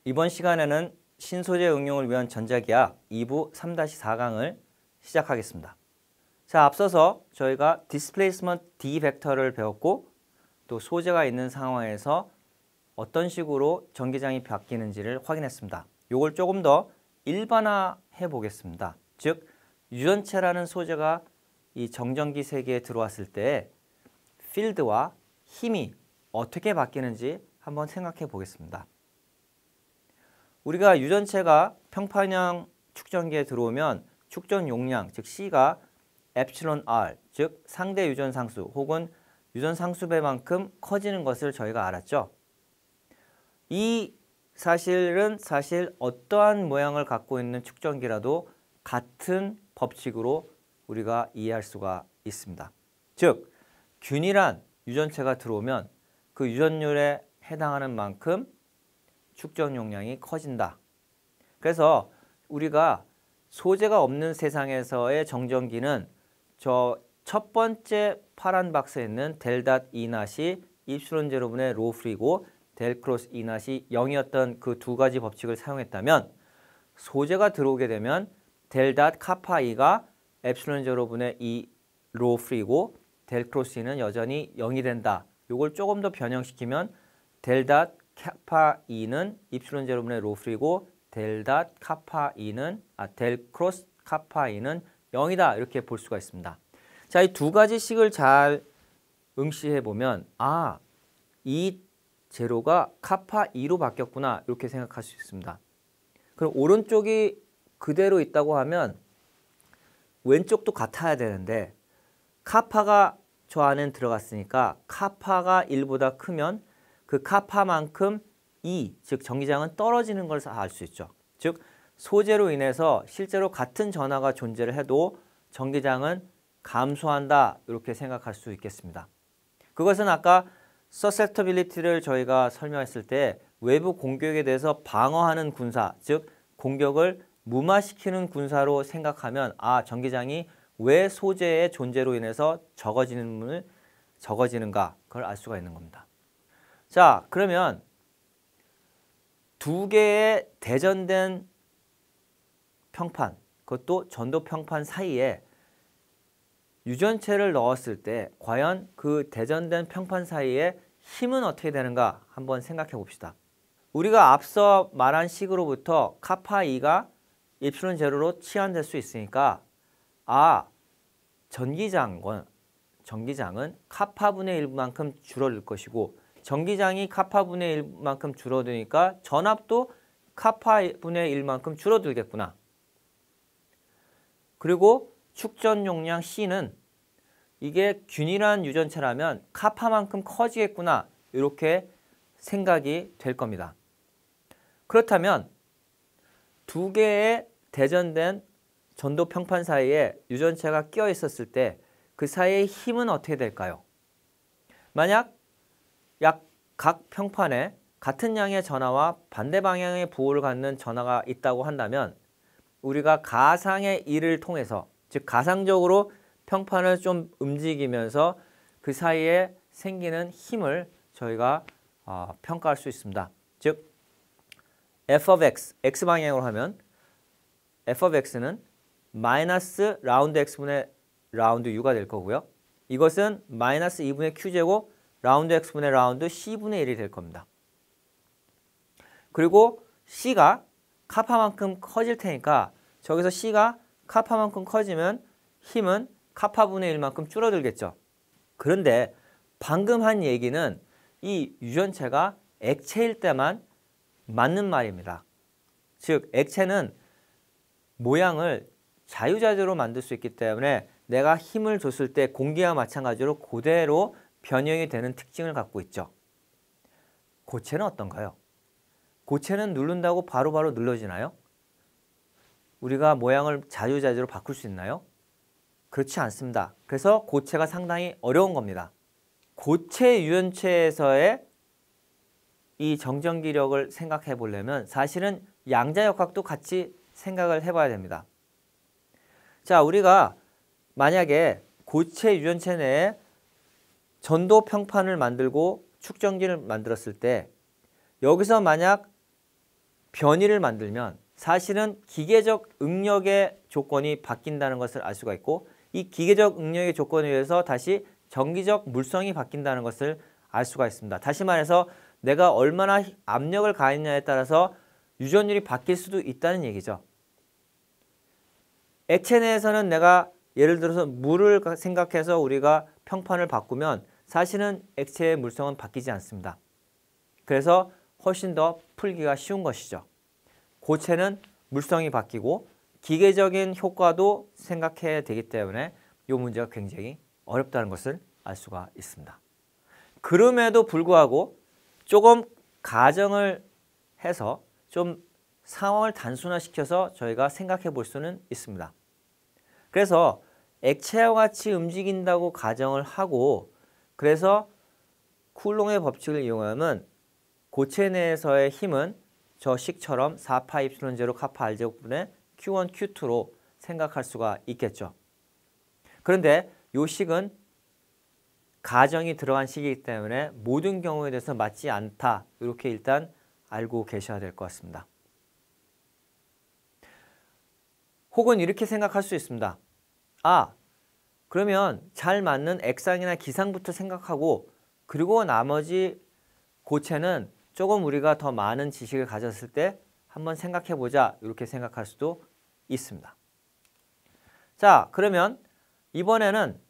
이번 시간에는 신소재 응용을 위한 전자기학 2부 3-4강을 시작하겠습니다. 자, 앞서서 저희가 디스플레이스먼트 D 벡터를 배웠고 또 소재가 있는 상황에서 어떤 식으로 전기장이 바뀌는지를 확인했습니다. 이걸 조금 더 일반화해 보겠습니다. 즉, 유전체라는 소재가 이 정전기 세계에 들어왔을 때 필드와 힘이 어떻게 바뀌는지 한번 생각해 보겠습니다. 우리가 유전체가 평판형 축전기에 들어오면 축전 용량, 즉 C가 epsilon R, 즉 상대 유전 상수 혹은 유전 상수배만큼 커지는 것을 저희가 알았죠. 이 사실은 사실 어떠한 모양을 갖고 있는 축전기라도 같은 법칙으로 우리가 이해할 수가 있습니다. 즉, 균일한 유전체가 들어오면 그 유전율에 해당하는 만큼 축전 용량이 커진다. 그래서 우리가 소재가 없는 세상에서의 정전기는 저 첫 번째 파란 박스에 있는 델닷 E 낫이 입실론 제로분의 로 프리고 델 크로스 E 낫이 0이었던 그 두 가지 법칙을 사용했다면 소재가 들어오게 되면 델닷 카파 E가 엡실론 제로분의 E 로 프리고 델 크로스 E는 여전히 0이 된다. 이걸 조금 더 변형시키면 델닷 카파 E는 입실론 제로분의 로 프리고 델닷 카파 E는 델 크로스 카파 E는 0이다. 이렇게 볼 수가 있습니다. 자, 이 두 가지 식을 잘 응시해 보면 이 제로가 카파 2로 바뀌었구나 이렇게 생각할 수 있습니다. 그럼 오른쪽이 그대로 있다고 하면 왼쪽도 같아야 되는데 카파가 저 안에 들어갔으니까 카파가 1보다 크면 그 카파만큼 E, 즉 전기장은 떨어지는 걸 알 수 있죠. 즉 소재로 인해서 실제로 같은 전하가 존재를 해도 전기장은 감소한다 이렇게 생각할 수 있겠습니다. 그것은 아까 susceptibility를 저희가 설명했을 때 외부 공격에 대해서 방어하는 군사, 즉 공격을 무마시키는 군사로 생각하면 전기장이 왜 소재의 존재로 인해서 적어지는가 그걸 알 수가 있는 겁니다. 자, 그러면 두 개의 대전된 평판, 그것도 전도 평판 사이에 유전체를 넣었을 때 과연 그 대전된 평판 사이에 힘은 어떻게 되는가 한번 생각해 봅시다. 우리가 앞서 말한 식으로부터 카파 2가 입실론 제로로 치환될 수 있으니까 전기장은 카파분의 1만큼 줄어들 것이고 전기장이 카파분의 1만큼 줄어드니까 전압도 카파분의 1만큼 줄어들겠구나. 그리고 축전 용량 C는 이게 균일한 유전체라면 카파만큼 커지겠구나 이렇게 생각이 될 겁니다. 그렇다면 두 개의 대전된 전도 평판 사이에 유전체가 끼어 있었을 때 그 사이의 힘은 어떻게 될까요? 만약 각 평판에 같은 양의 전하와 반대 방향의 부호를 갖는 전하가 있다고 한다면 우리가 가상의 일을 통해서, 즉 가상적으로 평판을 좀 움직이면서 그 사이에 생기는 힘을 저희가 평가할 수 있습니다. 즉 f of x, x 방향으로 하면 f of x는 마이너스 라운드 x분의 라운드 u가 될 거고요. 이것은 마이너스 2분의 q제곱 라운드 x분의 라운드 c분의 1이 될 겁니다. 그리고 c가 카파만큼 커질 테니까 저기서 c가 카파만큼 커지면 힘은 카파분의 1만큼 줄어들겠죠. 그런데 방금 한 얘기는 이 유전체가 액체일 때만 맞는 말입니다. 즉 액체는 모양을 자유자재로 만들 수 있기 때문에 내가 힘을 줬을 때 공기와 마찬가지로 그대로 변형이 되는 특징을 갖고 있죠. 고체는 어떤가요? 고체는 누른다고 바로바로 눌러지나요? 우리가 모양을 자유자재로 바꿀 수 있나요? 그렇지 않습니다. 그래서 고체가 상당히 어려운 겁니다. 고체 유전체에서의 이 정전기력을 생각해 보려면 사실은 양자역학도 같이 생각을 해봐야 됩니다. 자, 우리가 만약에 고체 유전체 내에 전도 평판을 만들고 축전기를 만들었을 때 여기서 만약 변이를 만들면 사실은 기계적 응력의 조건이 바뀐다는 것을 알 수가 있고 이 기계적 응력의 조건에 의해서 다시 전기적 물성이 바뀐다는 것을 알 수가 있습니다. 다시 말해서 내가 얼마나 압력을 가했냐에 따라서 유전율이 바뀔 수도 있다는 얘기죠. 액체 내에서는 내가 예를 들어서 물을 생각해서 우리가 평판을 바꾸면 사실은 액체의 물성은 바뀌지 않습니다. 그래서 훨씬 더 풀기가 쉬운 것이죠. 고체는 물성이 바뀌고 기계적인 효과도 생각해야 되기 때문에 이 문제가 굉장히 어렵다는 것을 알 수가 있습니다. 그럼에도 불구하고 조금 가정을 해서 좀 상황을 단순화시켜서 저희가 생각해 볼 수는 있습니다. 그래서 액체와 같이 움직인다고 가정을 하고 그래서 쿨롱의 법칙을 이용하면 고체 내에서의 힘은 저 식처럼 4파 입실론 제로 카파 R 제곱분의 Q1, Q2로 생각할 수가 있겠죠. 그런데 이 식은 가정이 들어간 식이기 때문에 모든 경우에 대해서 맞지 않다. 이렇게 일단 알고 계셔야 될 것 같습니다. 혹은 이렇게 생각할 수 있습니다. 아, 그러면 잘 맞는 액상이나 기상부터 생각하고 그리고 나머지 고체는 조금 우리가 더 많은 지식을 가졌을 때 한번 생각해 보자. 이렇게 생각할 수도 있습니다. 자, 그러면 이번에는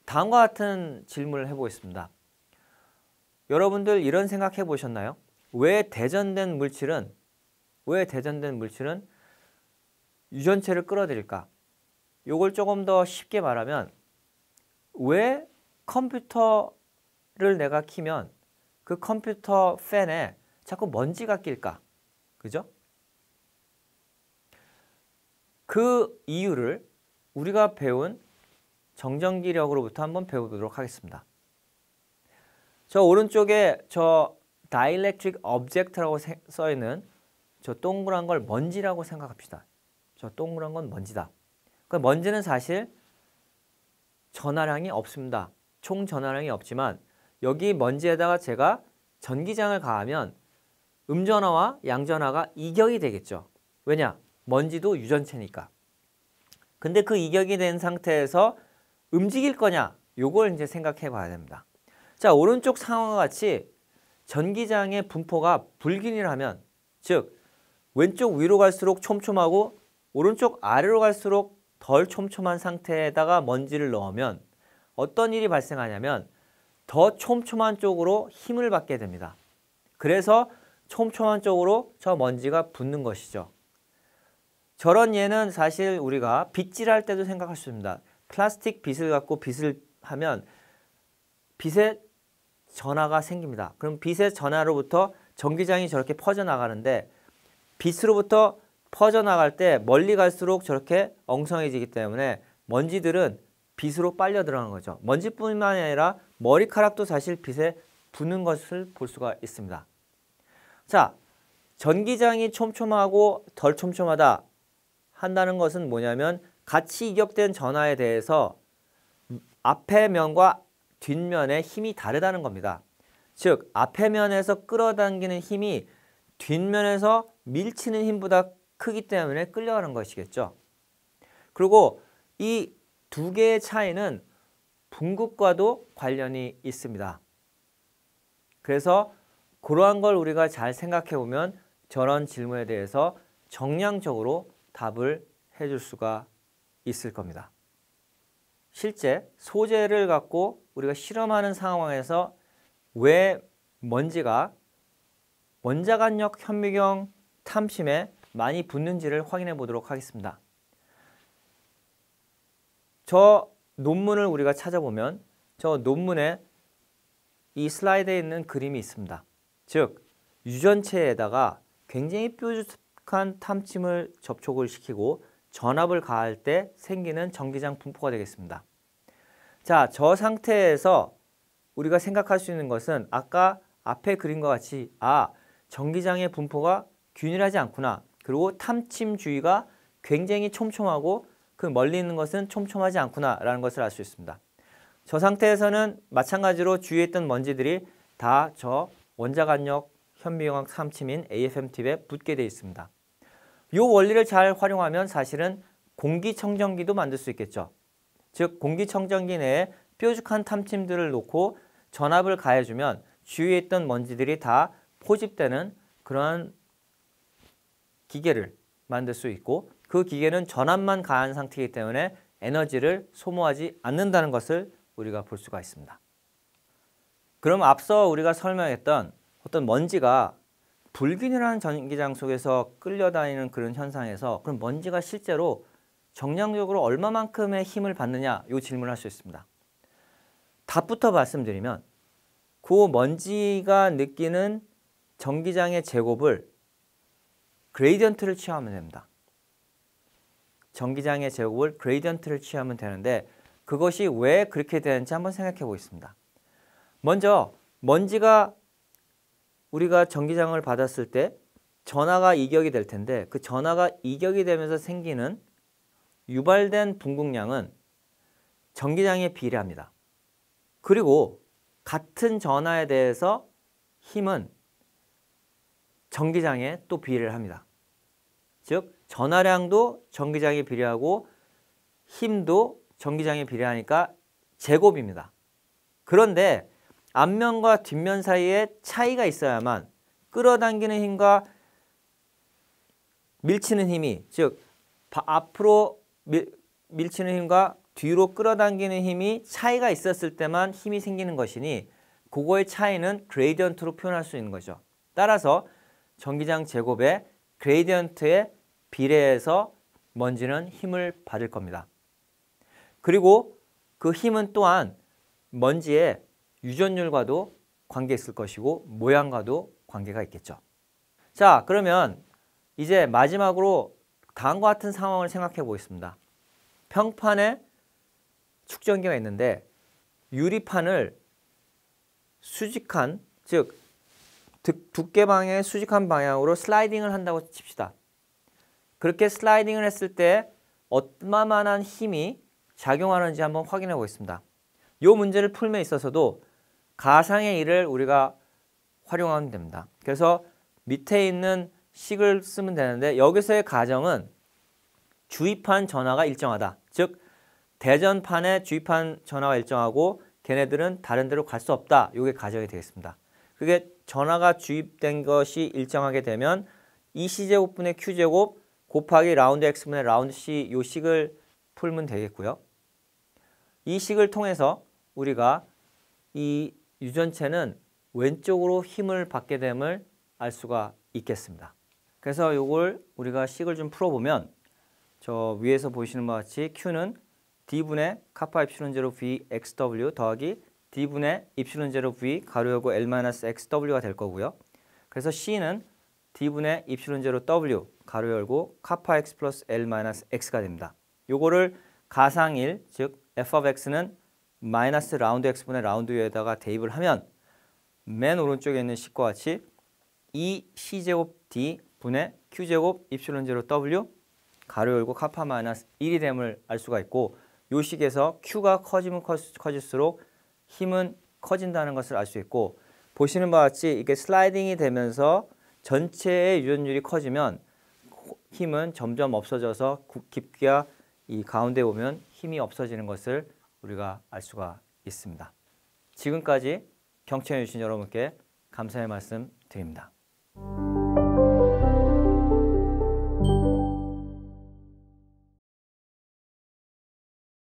다음과 같은 질문을 해보겠습니다. 여러분들 이런 생각 해보셨나요? 왜 대전된 물질은 유전체를 끌어들일까? 이걸 조금 더 쉽게 말하면 왜 컴퓨터를 내가 키면 그 컴퓨터 팬에 자꾸 먼지가 낄까? 그죠? 그 이유를 우리가 배운 정전기력으로부터 한번 배워보도록 하겠습니다. 저 오른쪽에 저 Dielectric Object라고 써있는 저 동그란 걸 먼지라고 생각합시다. 저 동그란 건 먼지다. 그 먼지는 사실 전하량이 없습니다. 총 전하량이 없지만 여기 먼지에다가 제가 전기장을 가하면 음전하와 양전하가 이격이 되겠죠. 왜냐? 먼지도 유전체니까. 근데 그 이격이 된 상태에서 움직일 거냐? 요걸 이제 생각해 봐야 됩니다. 자, 오른쪽 상황과 같이 전기장의 분포가 불균일하면, 즉 왼쪽 위로 갈수록 촘촘하고 오른쪽 아래로 갈수록 덜 촘촘한 상태에다가 먼지를 넣으면 어떤 일이 발생하냐면 더 촘촘한 쪽으로 힘을 받게 됩니다. 그래서 촘촘한 쪽으로 저 먼지가 붙는 것이죠. 저런 예는 사실 우리가 빗질할 때도 생각할 수 있습니다. 플라스틱 빗을 갖고 빗을 하면 빗의 전하가 생깁니다. 그럼 빗의 전하로부터 전기장이 저렇게 퍼져나가는데 빗으로부터 퍼져나갈 때 멀리 갈수록 저렇게 엉성해지기 때문에 먼지들은 빗으로 빨려 들어가는 거죠. 먼지뿐만 아니라 머리카락도 사실 빗에 붙는 것을 볼 수가 있습니다. 자, 전기장이 촘촘하고 덜 촘촘하다 한다는 것은 뭐냐면 같이 이격된 전하에 대해서 앞의 면과 뒷면의 힘이 다르다는 겁니다. 즉, 앞의 면에서 끌어당기는 힘이 뒷면에서 밀치는 힘보다 크기 때문에 끌려가는 것이겠죠. 그리고 이 두 개의 차이는 분급과도 관련이 있습니다. 그래서 그러한 걸 우리가 잘 생각해 보면 저런 질문에 대해서 정량적으로 답을 해줄 수가 있을 겁니다. 실제 소재를 갖고 우리가 실험하는 상황에서 왜 먼지가 원자간역 현미경 탐심에 많이 붙는지를 확인해 보도록 하겠습니다. 저 논문을 우리가 찾아보면 저 논문에 이 슬라이드에 있는 그림이 있습니다. 즉, 유전체에다가 굉장히 뾰족한 탐침을 접촉을 시키고 전압을 가할 때 생기는 전기장 분포가 되겠습니다. 자, 저 상태에서 우리가 생각할 수 있는 것은 아까 앞에 그림과 같이 전기장의 분포가 균일하지 않구나. 그리고 탐침 주위가 굉장히 촘촘하고 그 멀리 있는 것은 촘촘하지 않구나 라는 것을 알 수 있습니다. 저 상태에서는 마찬가지로 주위에 있던 먼지들이 다 저 원자간역 현미경학 삼침인 AFM 팁에 붙게 되어 있습니다. 이 원리를 잘 활용하면 사실은 공기청정기도 만들 수 있겠죠. 즉 공기청정기 내에 뾰족한 탐침들을 놓고 전압을 가해주면 주위에 있던 먼지들이 다 포집되는 그러한 기계를 만들 수 있고, 그 기계는 전압만 가한 상태이기 때문에 에너지를 소모하지 않는다는 것을 우리가 볼 수가 있습니다. 그럼 앞서 우리가 설명했던 어떤 먼지가 불균이라는 전기장 속에서 끌려다니는 그런 현상에서 그럼 먼지가 실제로 정량적으로 얼마만큼의 힘을 받느냐, 이 질문을 할 수 있습니다. 답부터 말씀드리면 그 먼지가 느끼는 전기장의 제곱을 그레이디언트를 취하면 됩니다. 전기장의 제곱을 그레이디언트를 취하면 되는데 그것이 왜 그렇게 되는지 한번 생각해 보겠습니다. 먼저 먼지가 우리가 전기장을 받았을 때 전하가 이격이 될 텐데 그 전하가 이격이 되면서 생기는 유발된 분극량은 전기장에 비례합니다. 그리고 같은 전하에 대해서 힘은 전기장에 또 비례를 합니다. 즉 전하량도 전기장에 비례하고 힘도 전기장에 비례하니까 제곱입니다. 그런데 앞면과 뒷면 사이에 차이가 있어야만 끌어당기는 힘과 밀치는 힘이, 즉 앞으로 밀치는 힘과 뒤로 끌어당기는 힘이 차이가 있었을 때만 힘이 생기는 것이니 그거의 차이는 그레이디언트로 표현할 수 있는 거죠. 따라서 전기장 제곱의 그레이디언트에 비례해서 먼지는 힘을 받을 겁니다. 그리고 그 힘은 또한 먼지의 유전율과도 관계 있을 것이고 모양과도 관계가 있겠죠. 자, 그러면 이제 마지막으로 다음과 같은 상황을 생각해 보겠습니다. 평판에 축전기가 있는데 유리판을 수직한, 즉 두께방의 수직한 방향으로 슬라이딩을 한다고 칩시다. 그렇게 슬라이딩을 했을 때 얼마만한 힘이 작용하는지 한번 확인해 보겠습니다. 이 문제를 풀면 있어서도 가상의 일을 우리가 활용하면 됩니다. 그래서 밑에 있는 식을 쓰면 되는데 여기서의 가정은 주입한 전하가 일정하다. 즉 대전판의 주입한 전하가 일정하고 걔네들은 다른 데로 갈 수 없다. 이게 가정이 되겠습니다. 그게 전하가 주입된 것이 일정하게 되면 E C제곱분의 Q제곱 곱하기 라운드 X분의 라운드 C 이 식을 풀면 되겠고요. 이 식을 통해서 우리가 이 유전체는 왼쪽으로 힘을 받게 됨을 알 수가 있겠습니다. 그래서 이걸 우리가 식을 좀 풀어보면 저 위에서 보시는 바와 같이 Q는 D분의 카파 입실론 제로 V XW 더하기 D분의 입실론 제로 V 가로 열고 L-XW가 될 거고요. 그래서 C는 D분의 입실론 제로 W 가로 열고 카파 X 플러스 L-X가 됩니다. 요거를 가상일, 즉 f of x는 마이너스 라운드 x분의 라운드 u에다가 대입을 하면 맨 오른쪽에 있는 식과 같이 E C제곱 D 분의 Q제곱 입실론 제로 W 가로 열고 카파 마이너스 1이 됨을 알 수가 있고 요 식에서 Q가 커지면 커질수록 힘은 커진다는 것을 알 수 있고 보시는 바와 같이 이게 슬라이딩이 되면서 전체의 유전율이 커지면 힘은 점점 없어져서 깊이가 이 가운데 보면 힘이 없어지는 것을 우리가 알 수가 있습니다. 지금까지 경청해 주신 여러분께 감사의 말씀 드립니다.